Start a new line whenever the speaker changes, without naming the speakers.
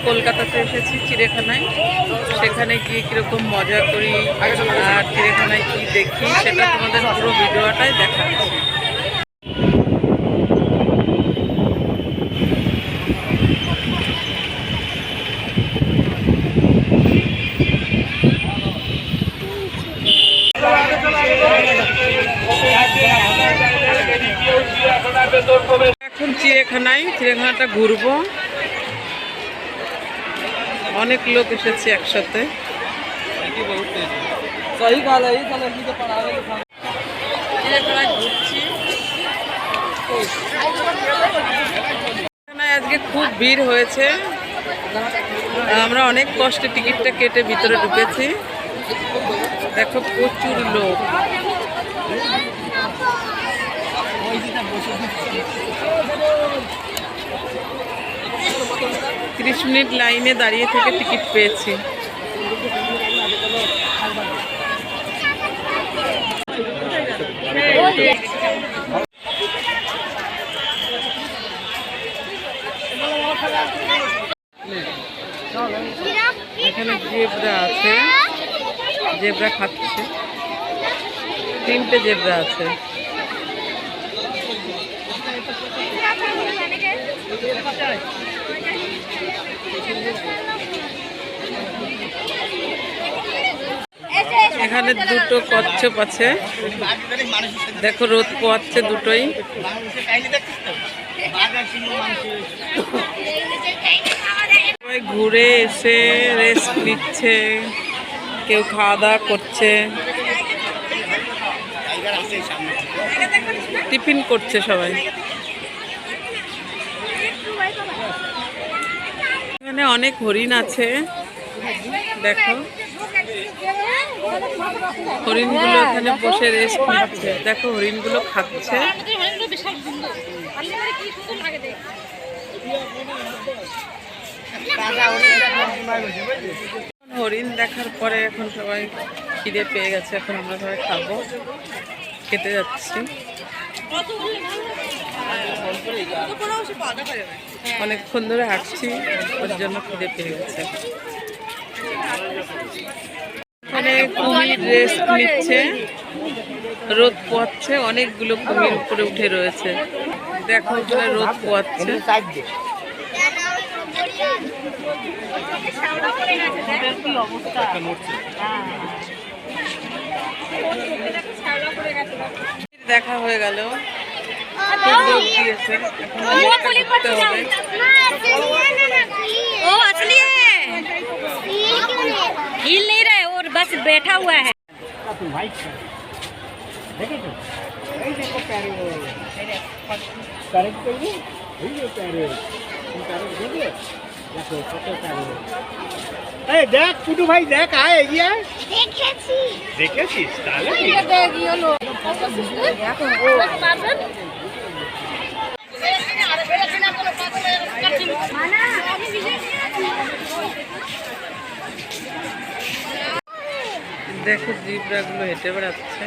কলকাতাতে এসেছি চিড়িয়াখানায়, সেখানে গিয়ে কীরকম মজা করি আর চিড়িয়াখানায় কী দেখি সেটা তোমাদের পুরো ভিডিওটাই দেখাচ্ছি। এখন চিড়িয়াখানাটা ঘুরবো, অনেক লোক এসেছে একসাথে। ঘুরছি, আজকে খুব ভিড় হয়েছে, আমরা অনেক কষ্টে টিকিটটা কেটে ভিতরে ঢুকেছি। দেখো প্রচুর লোক, 30 মিনিট লাইনে দাঁড়িয়ে থেকে টিকিট পেয়েছি। এখানে জেব্রা আছে, জেব্রা খাচ্ছে, 3টে জেব্রা আছে। এখানে 2টো কচ্ছপ আছে, দেখো রোদ পোয়াচ্ছে দুটোই। সবাই ঘুরে এসে রেস্ট নিচ্ছে, কেউ খাওয়া দাওয়া করছে, টিফিন করছে সবাই। এখানে অনেক হরিণ আছে, দেখো হরিণগুলো এখানে বসে রেস্ট নিচ্ছে, দেখো হরিণগুলো খাচ্ছে। হরিণ দেখার পরে এখন সবাই খিদে পেয়ে গেছে, এখন আমরা সবাই খাবো, খেতে যাচ্ছি। অনেকক্ষণ ধরে হাঁটছি, ওর জন্য খিদে পেয়ে গেছে। এখানে কুমির রেস্ট নিচ্ছে, রোদ পোয়াচ্ছে, অনেকগুলো কুমির উপরে উঠে রয়েছে, দেখো ওখানে রোদ পোয়াচ্ছে। দেখা হয়ে গেল, দিয়েছে,
हिल नहीं रहे और बस बैठा हुआ है।
দেখ কুটু ভাই, দেখ আয় এগিয়ে আয়। দেখেছিস তাহলে
দেখো জিব্রাগুলো হেঁটে বেড়াচ্ছে।